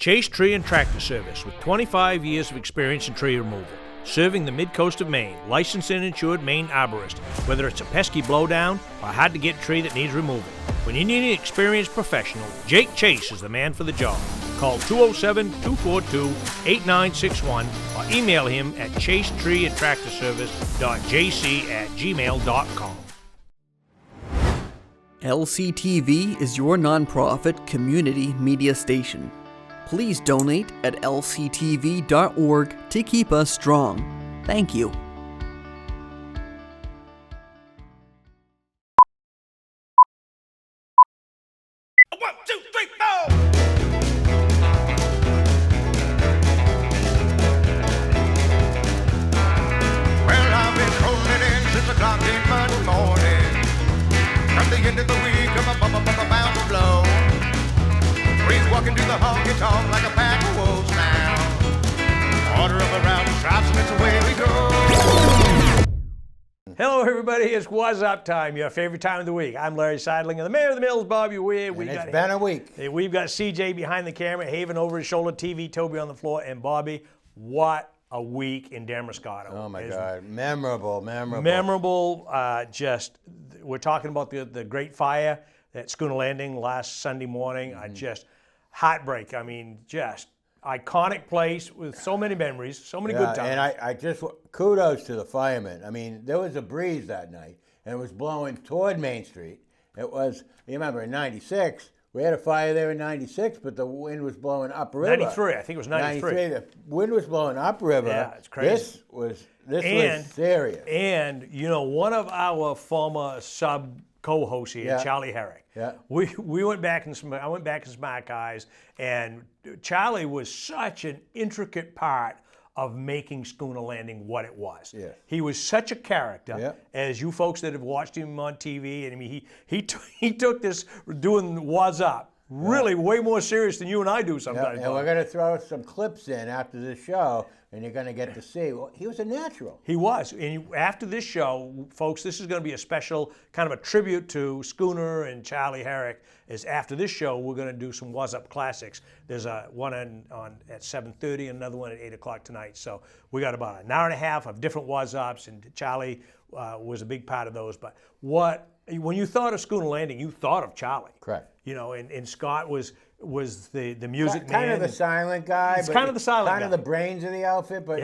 Chase Tree and Tractor Service with 25 years of experience in tree removal. Serving the Midcoast of Maine, licensed and insured Maine arborist. Whether it's a pesky blowdown or a hard-to-get tree that needs removing. When you need an experienced professional, Jake Chase is the man for the job. Call 207-242-8961 or email him at chasetreeandtractorservice.jc@gmail.com. LCTV is your nonprofit community media station. Please donate at lctv.org to keep us strong. Thank you. One, two, three, four! Well, I've been rolling in since the clock came Monday morning. From the end of the week, I'm bound to blow. Breeze walking through the honky-tonk like a pack of wolves now. Order of a round drops and it's away we go. Hello everybody, it's Wuzzup time, your favorite time of the week. I'm Larry Sidelinger, the mayor of the Mills, Bobby Whear. It's been a week. We've got CJ behind the camera, Haven over his shoulder, TV, Toby on the floor, and Bobby, what a week in Damascus. Oh my God, memorable. Just, we're talking about the great fire at Schooner Landing last Sunday morning. Just heartbreak. I mean, just iconic place with so many memories, so many good times. And I just, kudos to the firemen. I mean, there was a breeze that night, and it was blowing toward Main Street. It was, you remember, in 96, we had a fire there in 96, but the wind was blowing upriver. 93, I think it was 93. The wind was blowing upriver. Yeah, it's crazy. This was serious. And, you know, one of our former sub co-host here, Charlie Herrick. Yeah. We went back in some, I went back in some archives, and Charlie was such an intricate part of making Schooner Landing what it was. Yeah. He was such a character, as you folks that have watched him on TV, and I mean, he took this doing Wuzzup really way more serious than you and I do sometimes. And we're going to throw some clips in after this show, and you're going to get to see. Well, he was a natural. He was. And after this show, folks, this is going to be a special kind of a tribute to Schooner and Charlie Herrick. Is after this show, we're going to do some Wuzzup classics. There's one on at 7:30 and another one at 8 o'clock tonight. So we got about an hour and a half of different Wuzzups, and Charlie was a big part of those. But when you thought of Schooner Landing, you thought of Charlie. Correct. You know, and Scott was the music man. Kind of the silent guy. He's kind of the silent guy. Kind of the brains of the outfit, but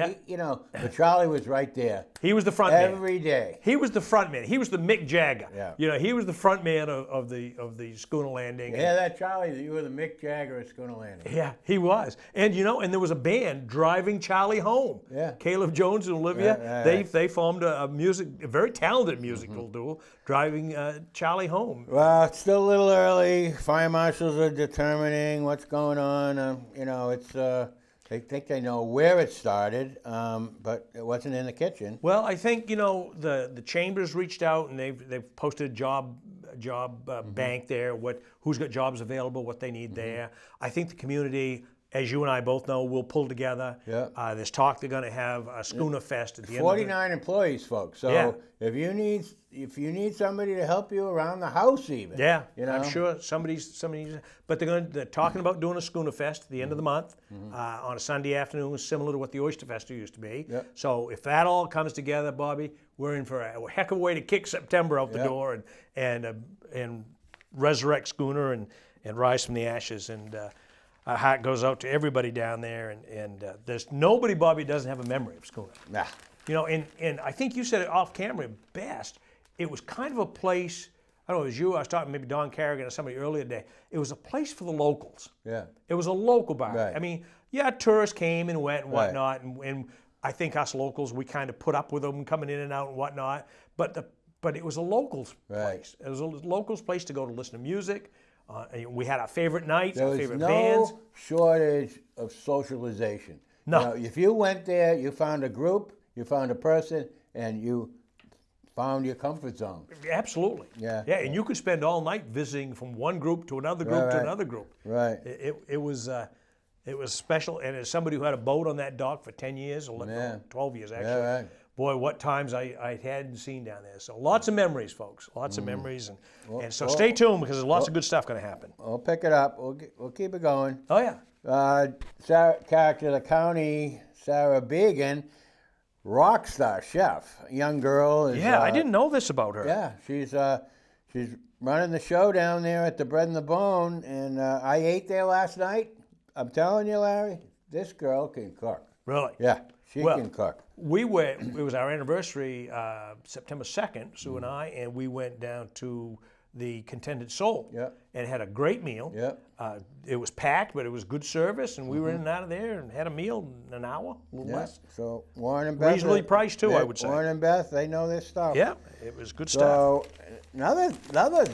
but Charlie was right there. He was the front man. Every day. He was the front man. He was the Mick Jagger. Yeah. You know, he was the front man of the Schooner Landing. Yeah, that Charlie, you were the Mick Jagger at Schooner Landing. Yeah, he was. And and there was a band driving Charlie home. Yeah. Caleb Jones and Olivia, they formed a very talented musical duo, driving Charlie home. Well, it's still a little early. Fire marshals are determining what's going on. It's they think they know where it started, but it wasn't in the kitchen. Well, I think the chambers reached out and they've posted a job bank there. Who's got jobs available, what they need there. I think the community, as you and I both know, will pull together. Yeah. There's talk they're going to have a Schooner Fest at the end. 49 employees, folks. So if you need somebody to help you around the house, even. I'm sure somebody's. But they're talking about doing a Schooner Fest at the end of the month on a Sunday afternoon, similar to what the Oyster Fester used to be. Yep. So if that all comes together, Bobby, we're in for a heck of a way to kick September out the door and resurrect Schooner and rise from the ashes. And our heart goes out to everybody down there. And there's nobody, Bobby, doesn't have a memory of Schooner. Nah. And I think you said it off camera best. It was kind of a place, I don't know, it was you, I was talking maybe Don Carrigan or somebody earlier today. It was a place for the locals. Yeah. It was a local bar. Right. I mean, tourists came and went and whatnot, and I think us locals, we kind of put up with them coming in and out and whatnot, but it was a locals place. It was a locals place to go to listen to music. We had our favorite nights, our favorite bands. There was no shortage of socialization. No. If you went there, you found a group, you found a person, and you found your comfort zone. Absolutely. Yeah. Yeah, and you could spend all night visiting from one group to another group to another group. Right. It was special, and as somebody who had a boat on that dock for 10 years, or 12 years actually, right. Boy, what times I hadn't seen down there. So lots of memories, folks. Lots of memories, and so stay tuned because there's lots of good stuff going to happen. We'll pick it up. We'll keep it going. Oh yeah. Character of the county, Sarah Began, rock star chef, young girl. Is, Yeah, I didn't know this about her. Yeah, she's running the show down there at the Bread and the Bone, and I ate there last night. I'm telling you, Larry, this girl can cook. Really? Yeah, she Well, can cook. We went, it was our anniversary, September 2nd, Sue and I, and we went down to the Contented Soul. Yep. And had a great meal. Yep. It was packed, but it was good service, and we were in and out of there and had a meal in an hour, a little Yeah. less. So Warren and Beth. Reasonably priced, too, I would say. Warren and Beth, they know their stuff. Yeah, it was good stuff. So another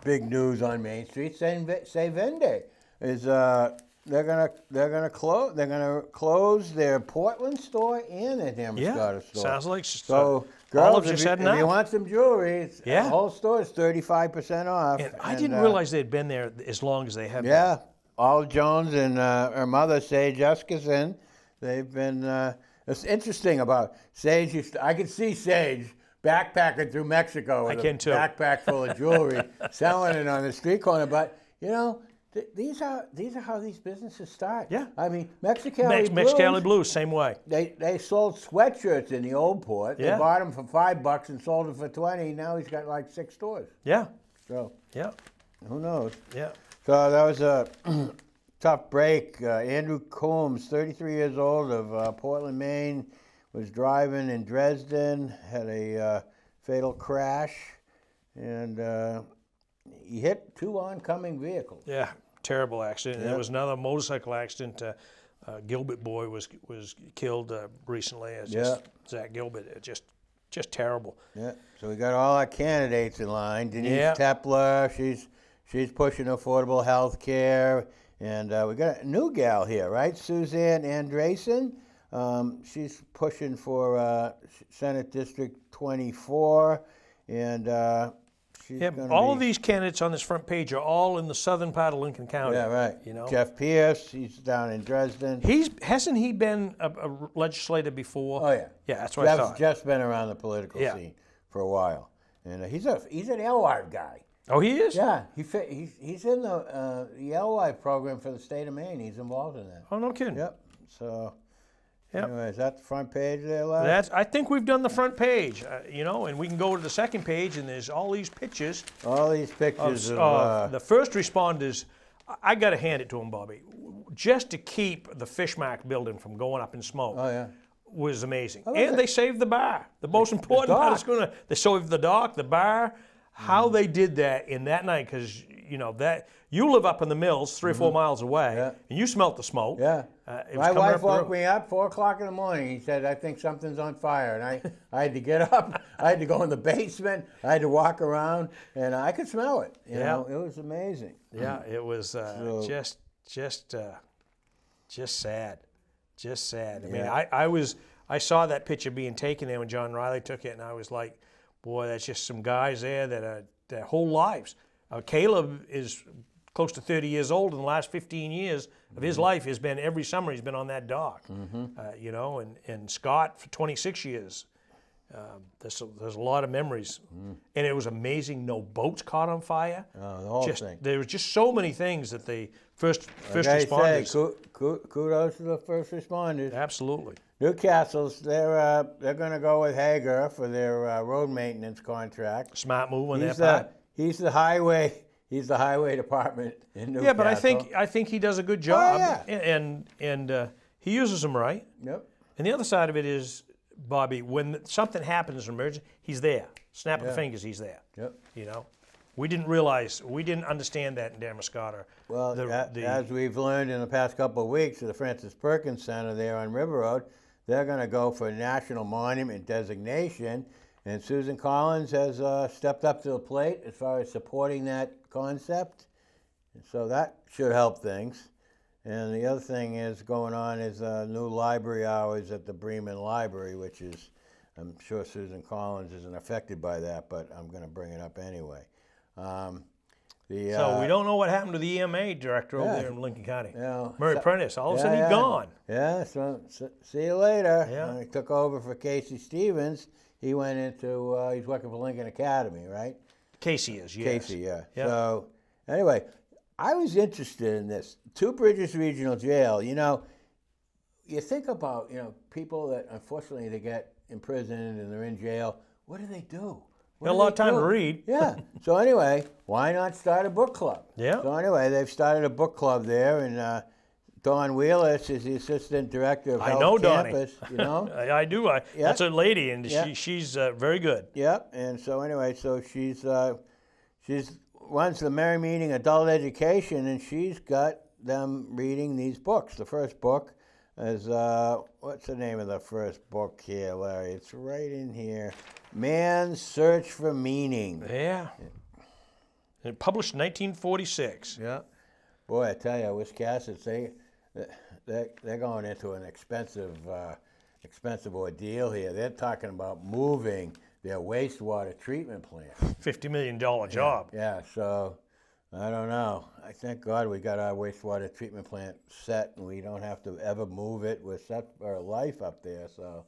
big news on Main Street, Say Vende, is they're gonna close their Portland store and their Damascotta store. Sounds like so. Olive Girls, just if had you enough. want some jewelry, Yeah. the whole store is 35% off. And I didn't realize they'd been there as long as they have. Yeah, Olive Jones and her mother, Sage Eskison, they've been. It's interesting about Sage. I could see Sage backpacking through Mexico with I can a too. backpack full of jewelry, selling it on the street corner. But you know, these are how these businesses start. Yeah. I mean, Mexicali Mexicali Blues, same way. They sold sweatshirts in the old port. Yeah. They bought them for $5 and sold them for $20. Now he's got like 6 stores. Yeah, So yeah, who knows? yeah. So that was a tough break. Andrew Coombs, 33 years old, of Portland, Maine, was driving in Dresden, had a fatal crash, and he hit 2 oncoming vehicles. Yeah, terrible accident. And Yeah. there was another motorcycle accident. Gilbert boy was killed recently. It's just Zach Gilbert. It's just terrible. Yeah. So we got all our candidates in line. Denise Yeah. Tepler, she's pushing affordable health care. And we got a new gal here, right? Suzanne Andresen. She's pushing for Senate District 24. And she's Yeah, gonna all be, of these candidates on this front page are all in the southern part of Lincoln County. Yeah, right. You know, Jeff Pierce, he's down in Dresden. hasn't he been a legislator before? Oh, yeah. Yeah, that's what I Jeff's thought. just been around the political Yeah. scene for a while. And he's an LWIFE guy. Oh, he is? Yeah, he's in the LWIFE program for the state of Maine. He's involved in that. Oh, no kidding. Yep. So, Yep. anyway, is that the front page there, Larry? I think we've done the front page, you know, and we can go to the second page, and there's all these pictures All these pictures of of the first responders. I got to hand it to them, Bobby. Just to keep the Fishmark building from going up in smoke oh yeah, was amazing. was And it? they saved the bar. The most important part is they saved the dock, the bar. How they did that in that night, because you know that you live up in the mills 3 or 4 miles away, Yeah. and you smelt the smoke. yeah. It was My coming wife up the woke road. me up 4 o'clock in the morning. He said, "I think something's on fire," and I had to get up. I had to go in the basement. I had to walk around, and I could smell it. You know, it was amazing. Yeah, it was just sad, just sad. I mean, Yeah. I saw that picture being taken there when John Riley took it, and I was like, boy, that's just some guys there that are their whole lives. Caleb is close to 30 years old, and the last 15 years of his life has been every summer he's been on that dock. You know, and Scott for 26 years. There's a lot of memories, and it was amazing. No boats caught on fire. Oh, the whole thing. There was just so many things that the first Like I responders. say, kudos to the first responders. Absolutely. Newcastle's they're going to go with Hager for their road maintenance contract. Smart move on their He's part. he's the highway department in Newcastle. Yeah, but I think he does a good job, yeah. and he uses them right. Yep. And the other side of it is, Bobby, when something happens, an emergency, he's there. Snap of the fingers, he's there. Yep. You know, we didn't understand that in Damascotta. Well, as we've learned in the past couple of weeks at the Francis Perkins Center there on River Road, they're going to go for national monument designation, and Susan Collins has stepped up to the plate as far as supporting that concept. So that should help things. And the other thing is going on is new library hours at the Bremen Library, which is, I'm sure Susan Collins isn't affected by that, but I'm going to bring it up anyway. So we don't know what happened to the EMA director over there in Lincoln County. Yeah, Murray Prentice, all of a sudden he's gone. Yeah, so see you later. Yeah. He took over for Casey Stevens. He went into, he's working for Lincoln Academy, right? Casey is, yes. Casey, yeah. Yeah. So anyway, I was interested in this. Two Bridges Regional Jail, you think about, people that unfortunately they get imprisoned and they're in jail. What do they do? Got a lot of time to read. Yeah. So anyway, why not start a book club? Yeah. So anyway, they've started a book club there, and Dawn Wheelis is the assistant director of Health Campus. I know Donnie. I do. That's a lady, and she's very good. Yep. And so anyway, so she's runs the Merry Meeting Adult Education, and she's got them reading these books. The first book is what's the name of the first book here, Larry? It's right in here. Man's Search for Meaning. Yeah. And published in 1946. Yeah. Boy, I tell you, Wiscasset, they're going into an expensive ordeal here. They're talking about moving their wastewater treatment plant. $50 million job. Yeah, so I don't know. I thank God we got our wastewater treatment plant set and we don't have to ever move it. We're set for our life up there. So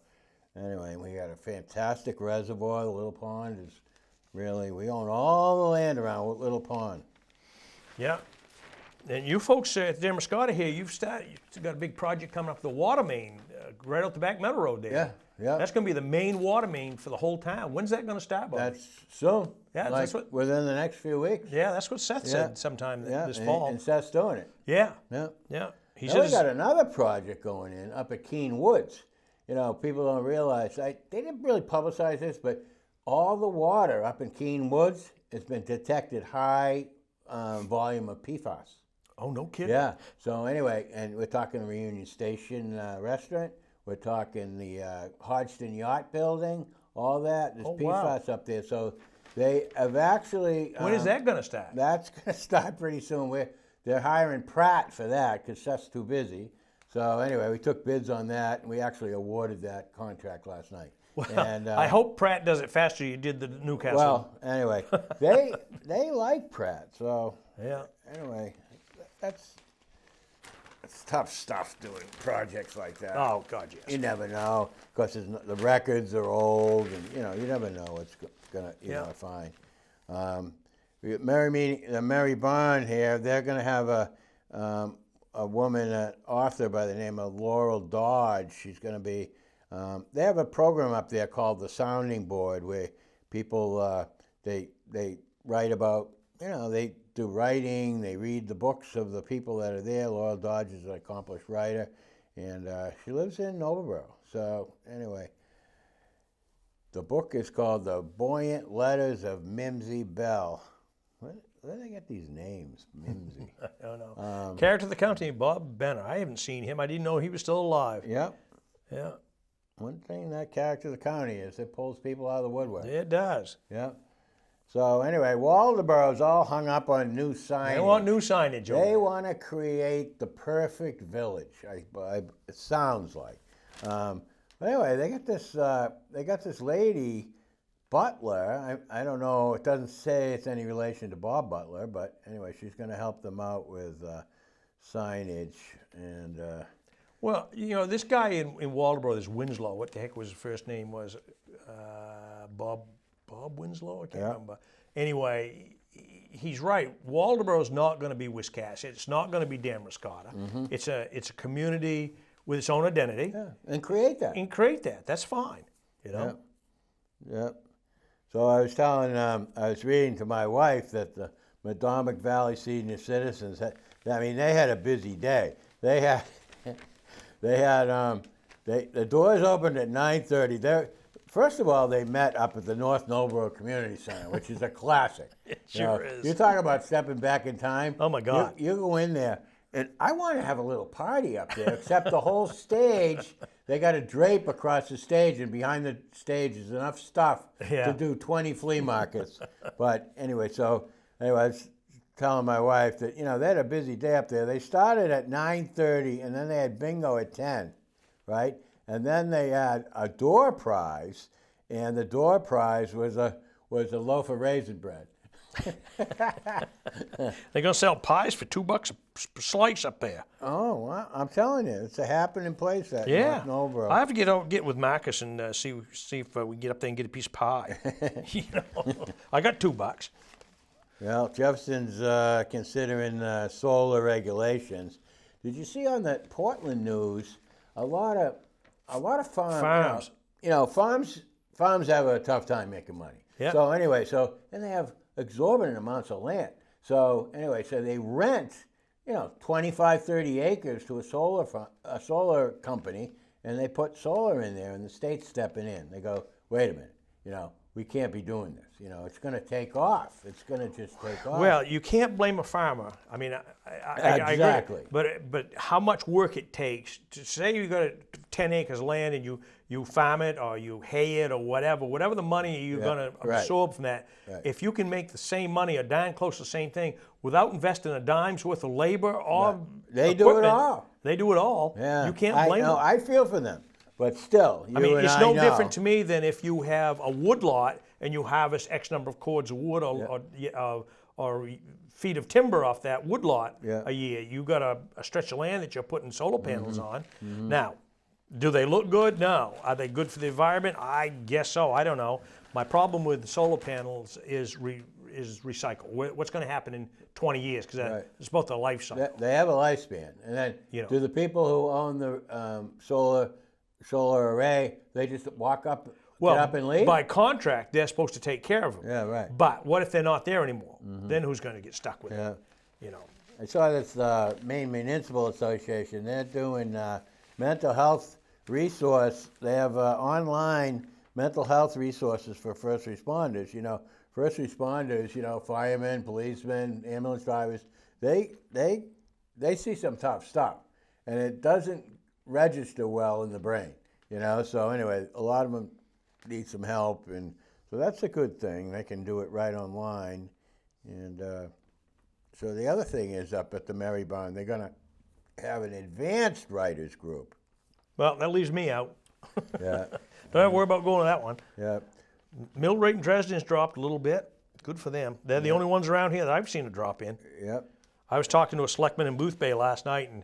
anyway, we got a fantastic reservoir. The Little Pond is really, we own all the land around Little Pond. Yeah. And you folks at Damascotta here, you've got a big project coming up, the water main, right out the back Meadow Road there. Yeah. Yeah. That's going to be the main water main for the whole town. When's that going to start, Bob? That's soon. Yeah, like that's what. Within the next few weeks. Yeah, that's what Seth said sometime this fall. And Seth's doing it. Yeah. Yeah. Yeah. He Now we got another project going in up at Keene Woods. People don't realize, they didn't really publicize this, but all the water up in Keene Woods has been detected high volume of PFAS. Oh, no kidding. Yeah. So anyway, and we're talking the Reunion Station restaurant. We're talking the Hodgson Yacht Building, all that. There's PFAS up there. So they have actually... when is that going to start? That's going to start pretty soon. They're hiring Pratt for that because Seth's too busy. So anyway, we took bids on that, and we actually awarded that contract last night. Well, and, I hope Pratt does it faster than you did the Newcastle. Well, anyway, they like Pratt. So yeah. Anyway, that's tough stuff doing projects like that. Oh, God, yes. You never know because the records are old, and you never know what's you're gonna find. The Mary Barn here, they're gonna have a woman, an author by the name of Laurel Dodge. She's gonna be. They have a program up there called the Sounding Board where people they write about they do writing, they read the books of the people that are there. Laurel Dodge is an accomplished writer, and she lives in Noblesboro. So anyway, the book is called The Buoyant Letters of Mimsy Bell. Where do they get these names, Mimsy? I don't know. Character of the County, Bob Benner. I haven't seen him. I didn't know he was still alive. Yep. Yeah. One thing that Character of the County is, it pulls people out of the woodwork. It does. Yep. So anyway, Waldeboro's all hung up on new signage. They want new signage. They want to create the perfect village. It sounds like. But anyway, they got this lady, Butler. I don't know. It doesn't say it's any relation to Bob Butler, but anyway, she's going to help them out with signage and. Well, this guy in Waldeboro, this Winslow. What the heck was his first name? Was Bob Winslow? I can't remember. Anyway, he's right. Waldeboro's not going to be Wiscasset. It's not going to be Damascotta. Mm-hmm. It's a community with its own identity. Yeah, and create that. That's fine. Yep. So I was reading to my wife that the Madomic Valley Senior Citizens they had a busy day. The doors opened at 9:30. First of all, they met up at the North Noblesboro Community Center, which is a classic. It sure is. You talk about stepping back in time. Oh, my God. You go in there, and I want to have a little party up there, except the whole stage, they got a drape across the stage, and behind the stage is enough stuff to do 20 flea markets. But anyway, I was telling my wife that, they had a busy day up there. They started at 9:30, and then they had bingo at 10, right? And then they had a door prize, and the door prize was a loaf of raisin bread. They're going to sell pies for $2 a slice up there. Oh, well, I'm telling you, it's a happening place at North Noblesboro. I have to get with Marcus and see if we can get up there and get a piece of pie. I got $2. Well, Jefferson's considering solar regulations. Did you see on the Portland news a lot of Farms. Farms have a tough time making money. Yeah. So anyway, and they have exorbitant amounts of land. So anyway, so they rent 25, 30 acres to a solar company, and they put solar in there, and the state's stepping in. They go, wait a minute, we can't be doing this. It's going to take off. It's going to just take off. Well, you can't blame a farmer. I mean, I Exactly. agree. But how much work it takes to say you got 10 acres of land and you farm it or you hay it or whatever the money you're going to absorb from that. Right. If you can make the same money or darn close to the same thing without investing a dime's worth of labor or They do it equipment, all. They do it all. Yeah. You can't blame them. I feel for them, but still, It's no different to me than if you have a wood lot and you harvest X number of cords of wood or feet of timber off that wood lot a year. You got a stretch of land that you're putting solar panels on. Now, do they look good? No. Are they good for the environment? I guess so. I don't know. My problem with solar panels is recycle. What's going to happen in 20 years? Because it's both a life cycle. They have a lifespan, and then do the people who own the solar array, they just walk up? Get up and leave? By contract, they're supposed to take care of them. Yeah, right. But what if they're not there anymore? Then who's going to get stuck with it? I saw this Maine Municipal Association. They're doing mental health resource. They have online mental health resources for first responders. First responders, firemen, policemen, ambulance drivers, they see some tough stuff, and it doesn't register well in the brain. So anyway, a lot of them need some help, and so that's a good thing. They can do it right online. And so the other thing is, up at the Merry Barn, they're going to have an advanced writers group. Well, that leaves me out. Yeah. Don't have to worry about going to that one. Yeah. Mill rate in Dresden's dropped a little bit. Good for them. They're the only ones around here that I've seen a drop in. Yep. I was talking to a selectman in Booth Bay last night, and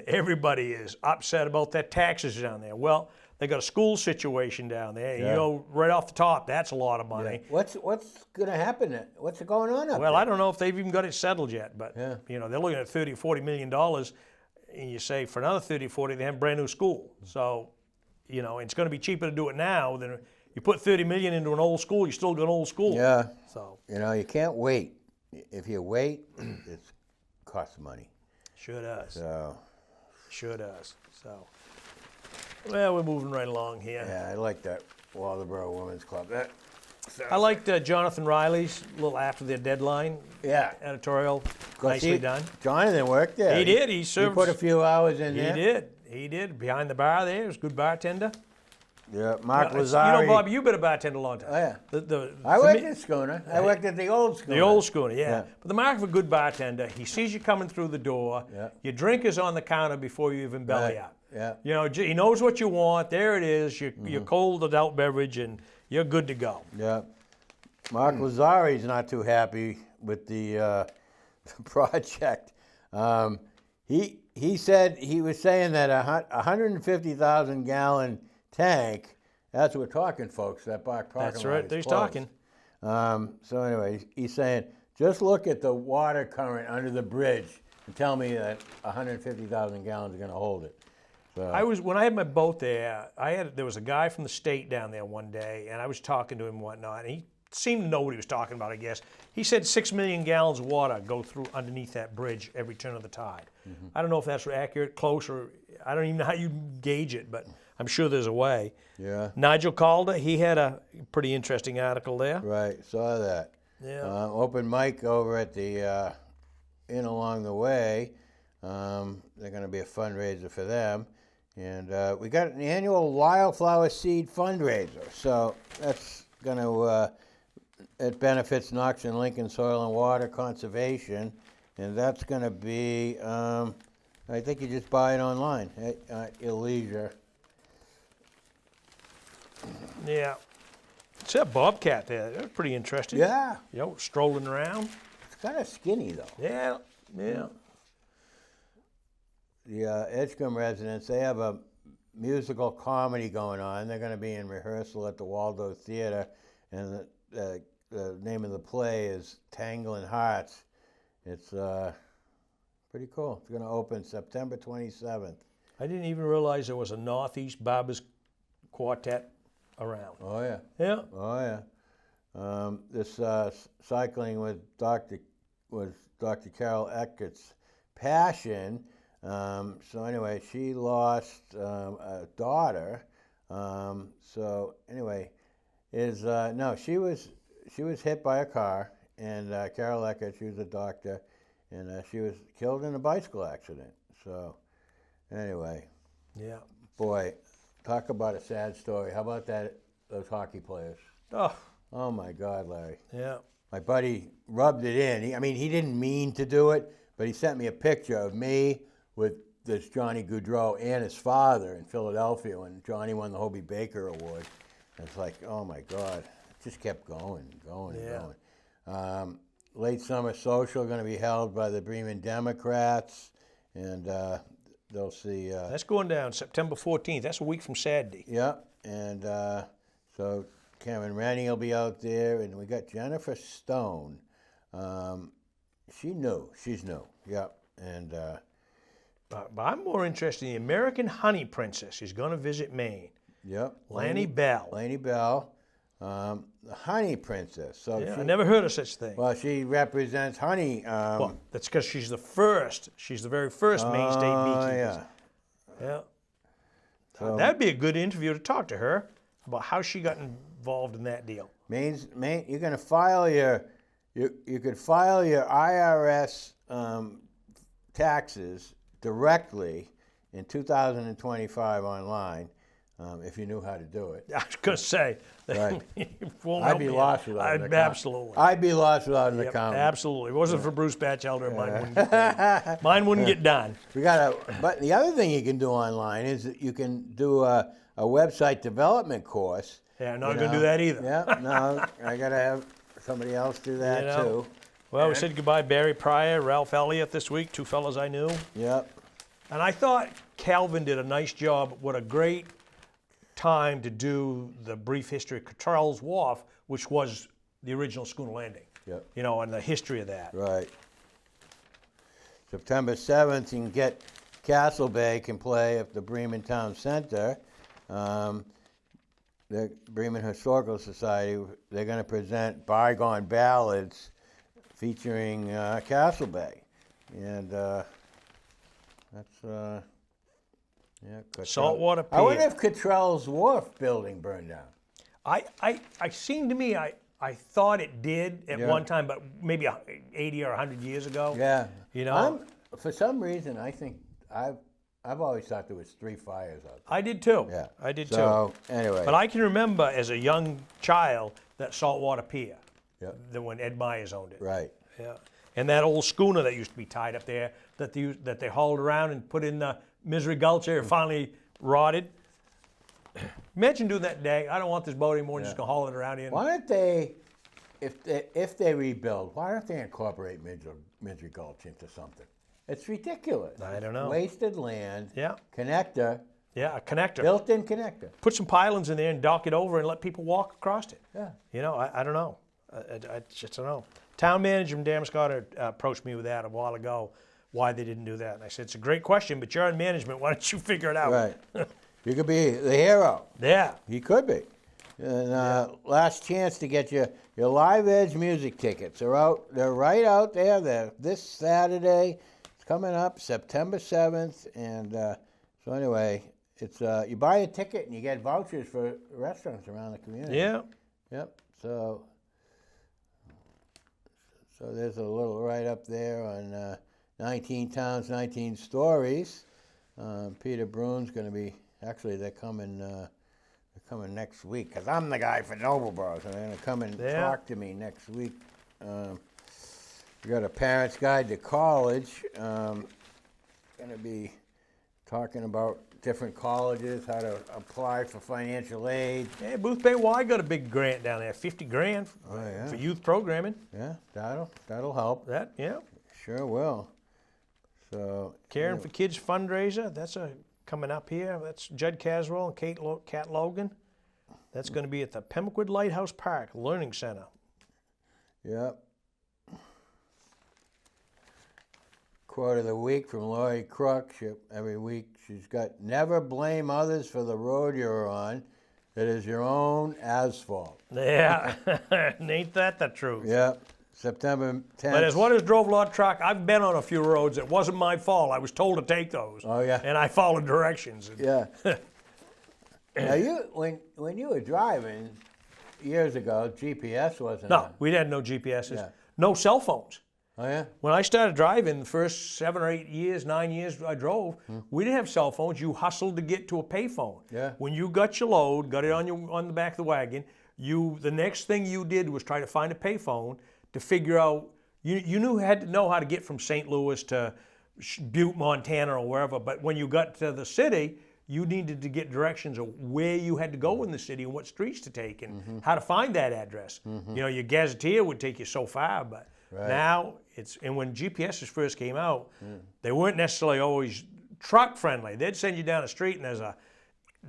everybody is upset about their taxes down there. Well, they got a school situation down there. Yeah. Right off the top, that's a lot of money. Yeah. What's going to happen? What's going on up there? Well, I don't know if they've even got it settled yet, but Yeah. they're looking at $30 or $40 million, and you say for another 30 or 40, they have a brand new school. So, it's going to be cheaper to do it now than you put $30 million into an old school. You still got an old school. Yeah. So you can't wait. If you wait, it costs money. sure does. So Sure does. So, well, we're moving right along here. yeah, I like that Waldoboro Women's Club. I liked Jonathan Riley's a little after their deadline Yeah. editorial. 'Cause Nicely done. Jonathan worked there. He did. He served. He put a few hours in He there. did. He did. Behind the bar there, he was a good bartender. Yeah, Mark It's- Lazari. Bob, you've been a bartender a long time. Oh, yeah. For I worked me- at Schooner. I worked at the old Schooner. The old schooner, yeah. Yeah. But the mark of a good bartender, he sees you coming through the door. Yeah. Your drink is on the counter before you even belly Right. up. Yeah. He knows what you want. There it is. Your cold adult beverage, and you're good to go. Yeah. Mark Lazari's not too happy with the project. He said he was saying that a 150,000 gallon tank. That's what we're talking, folks. That back parking That's lot right. is He's closed. talking. So anyway, he's saying just look at the water current under the bridge and tell me that 150,000 gallons are going to hold it. So, When I had my boat there, there was a guy from the state down there one day, and I was talking to him and whatnot, and he seemed to know what he was talking about, I guess. He said 6 million gallons of water go through underneath that bridge every turn of the tide. I don't know if that's accurate, close, or I don't even know how you gauge it, but I'm sure there's a way. yeah. Nigel Calder, he had a pretty interesting article there. Right, saw that. Yeah. Open mic over at the Inn Along the Way. They're going to be a fundraiser for them. And we got an annual wildflower seed fundraiser. So that's going to, it benefits Knox and Lincoln Soil and Water Conservation. And that's going to be, I think you just buy it online at your leisure. Yeah. It's that bobcat there. That's pretty interesting. Yeah, Strolling around. it's kind of skinny though. Yeah. Yeah. The Edgecombe residents, they have a musical comedy going on. They're going to be in rehearsal at the Waldo Theater, and the the name of the play is Tangling Hearts. It's pretty cool. It's going to open September 27th. I didn't even realize there was a Northeast Barbers Quartet around. Oh yeah. Yeah. Oh yeah. This cycling with Dr. Carol Eckert's passion. So anyway, she lost a daughter. So anyway, she was hit by a car, and Carol Eckert, she was a doctor, and she was killed in a bicycle accident. So anyway, Yeah. boy, talk about a sad story. How about those hockey players? Oh my God, Larry. Yeah. My buddy rubbed it in. He didn't mean to do it, but he sent me a picture of me with this Johnny Gaudreau and his father in Philadelphia when Johnny won the Hobie Baker Award. And it's like, oh my God, it just kept going and going and going. Late summer social going to be held by the Bremen Democrats, and they'll see. That's going down September 14th. That's a week from Saturday. Yeah, and so Karen Rennie will be out there, and we got Jennifer Stone. She's new. Yeah, and But I'm more interested in the American Honey Princess. She's going to visit Maine. yep, Laney Bell. Laney Bell, the Honey Princess. So Yeah, she, I never heard of such thing. well, she represents honey. Well, that's because she's the first. She's the very first Maine State beekeeper. yeah. Yeah. That'd be a good interview to talk to her about how she got involved in that deal. Maine, you're going to file you could file your IRS taxes directly in 2025 online if you knew how to do it. I was going to say, Right. won't I'd help be me. lost without an account. Absolutely. I'd be lost without an Yep, account. absolutely. If it wasn't for Bruce Batchelder, mine wouldn't get done. Mine wouldn't get done. But the other thing you can do online is that you can do a website development course. Yeah, I'm not going to do that either. Yeah, no, I got to have somebody else do that You know. too. Well, we said goodbye Barry Pryor, Ralph Elliott this week, two fellas I knew. Yep. And I thought Calvin did a nice job. What a great time to do the brief history of Cottrell's Wharf, which was the original schooner landing. Yep. You know, and the history of that. Right. September 7th, you can get Castle Bay can play at the Bremen Town Center. The Bremen Historical Society, they're going to present Bygone Ballads featuring Castle Bay. And that's, yeah. Cottrell. Saltwater Pier. I wonder if Cottrell's Wharf building burned down. I seemed to me, I thought it did at Yeah. one time, but maybe 80 or 100 years ago. Yeah. You know? For some reason, I think I've always thought there was 3 fires out there. I did too. Yeah. I did So, too. anyway. But I can remember as a young child that Saltwater Pier, Yep. when Ed Myers owned it. Right. Yeah. And that old schooner that used to be tied up there that they hauled around and put in the Misery Gulch area, finally rotted. Imagine doing that day. I don't want this boat anymore. I'm just going to haul it around here. Why don't they, if they rebuild, why don't they incorporate Misery Gulch into something? It's ridiculous. I don't know. Wasted land. Yeah. Connector. Yeah, a connector. Built-in connector. Put some pylons in there and dock it over and let people walk across it. Yeah. You know, I don't know. I just don't know. Town manager from Damascotta approached me with that a while ago, why they didn't do that. And I said, it's a great question, but you're in management. Why don't you figure it out? Right. You could be the hero. Yeah. He could be. And last chance to get your Live Edge music tickets. They're right out there. They're this Saturday. It's coming up September 7th. And so anyway, it's you buy a ticket and you get vouchers for restaurants around the community. Yeah. Yep. So there's a little write up there on 19 Towns, 19 Stories. Peter Brune's going to be, actually they're coming next week, because I'm the guy for Nobleboro, so they're going to come and talk to me next week. We got a Parent's Guide to College. Going to be talking about different colleges, how to apply for financial aid. Yeah, Booth Bay Y got a big grant down there, $50,000 for youth programming. Yeah, that'll help. That, yeah. Sure will. So Caring for Kids fundraiser, that's coming up here. That's Judd Caswell and Kat Logan. That's going to be at the Pembroke Lighthouse Park Learning Center. Yep. Quote of the week from Lori Crook. Every week she's got, never blame others for the road you're on. It is your own asphalt. Yeah, ain't that the truth? Yep. September 10th. But as one who's drove a lot of truck, I've been on a few roads. It wasn't my fault. I was told to take those. Oh, yeah. And I followed directions. Yeah. Now when you were driving years ago, GPS wasn't. No, we had no GPSs. Yeah. No cell phones. Oh yeah. When I started driving, the first 7 or 8 years, 9 years I drove, we didn't have cell phones. You hustled to get to a payphone. Yeah. When you got your load, got it on the back of the wagon, the next thing you did was try to find a payphone to figure out. You had to know how to get from St. Louis to Butte, Montana, or wherever. But when you got to the city, you needed to get directions of where you had to go in the city and what streets to take and how to find that address. Your gazetteer would take you so far, but now and when GPSs first came out, they weren't necessarily always truck friendly. They'd send you down a street and there's a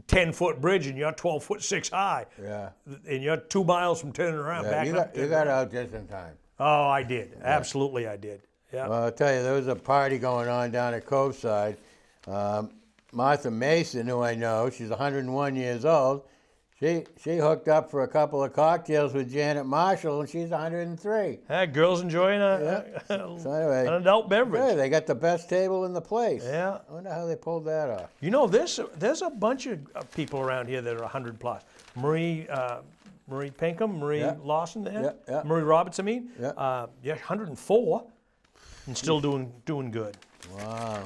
10-foot bridge and you're 12'6" high. Yeah. And you're 2 miles from turning around, backing up. You got out just in time. Oh, I did. Yeah. Absolutely, I did. Yeah. Well, I'll tell you, there was a party going on down at Coveside. Martha Mason, who I know, she's 101 years old. She hooked up for a couple of cocktails with Janet Marshall, and she's 103. Hey, girls enjoying So anyway, an adult beverage. Yeah, they got the best table in the place. Yeah. I wonder how they pulled that off. You know, there's a bunch of people around here that are 100 plus. Marie Pinkham, Marie Lawson there. Yeah. Marie Roberts, I mean. Yeah. 104 and still doing good. Wow.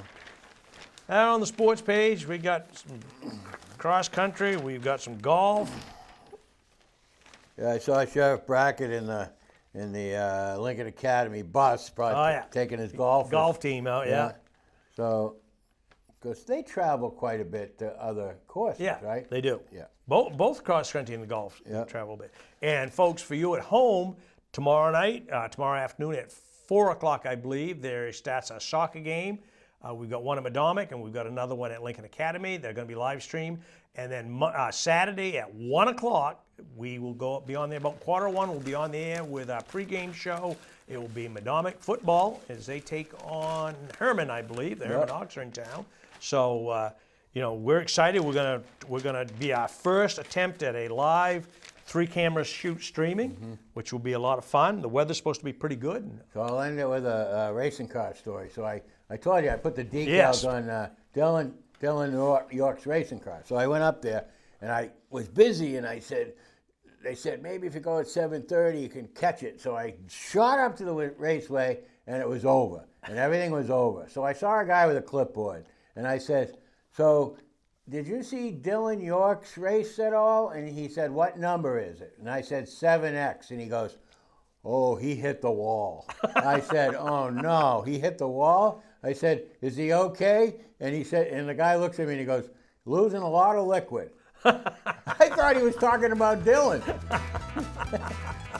Out on the sports page, we got some cross country. We've got some golf. Yeah, I saw Sheriff Brackett in the Lincoln Academy bus, probably taking his golf team out. Yeah. So, because they travel quite a bit to other courses, right? They do. Yeah. Both cross country and the golf travel a bit. And folks, for you at home, tomorrow afternoon at 4 o'clock, I believe, there starts a soccer game. We've got one at Madomic, and we've got another one at Lincoln Academy. They're going to be live streamed. And then Saturday at 1 o'clock, we will be on there about 1:15. We'll be on there with our pregame show. It will be Madomic football as they take on Herman, I believe. The Herman Hawks are in town. So, we're excited. We're gonna be our first attempt at a live 3-camera shoot streaming, which will be a lot of fun. The weather's supposed to be pretty good. So I'll end it with a racing car story. So I told you I put the decals on Dylan York's racing car. So I went up there and I was busy and they said maybe if you go at 7:30 you can catch it. So I shot up to the raceway and it was over and everything was over. So I saw a guy with a clipboard and I said, so did you see Dylan York's race at all? And he said, what number is it? And I said 7X and he goes, oh, he hit the wall. I said, oh no, he hit the wall? I said, is he okay? And he said, and the guy looks at me and he goes, losing a lot of liquid. I thought he was talking about Dylan.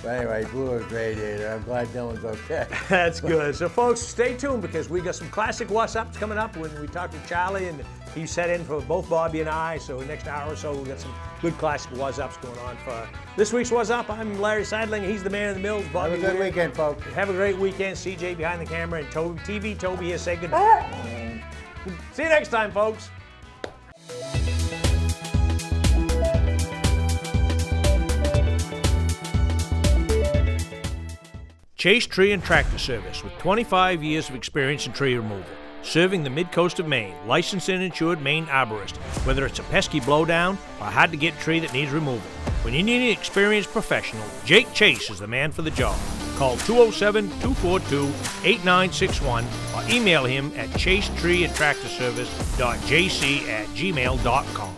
But anyway, he blew his radiator. I'm glad Dylan's okay. That's good. So folks, stay tuned because we got some classic Wuzzups coming up when we talk to Charlie, and he set in for both Bobby and I. So the next hour or so, we'll get some good classic Wuzzups going on for this week's Wuzzup. I'm Larry Sidelinger. He's the man of the mills. Bobby Have a good Whear. weekend, folks. Have a great weekend. CJ behind the camera and Toby here. Say good night. See you next time, folks. Chase Tree and Tractor Service with 25 years of experience in tree removal. Serving the Midcoast of Maine, licensed and insured Maine arborist. Whether it's a pesky blowdown or a hard-to-get tree that needs removal. When you need an experienced professional, Jake Chase is the man for the job. Call 207-242-8961 or email him at chasetreeandtractorservice.jc@gmail.com.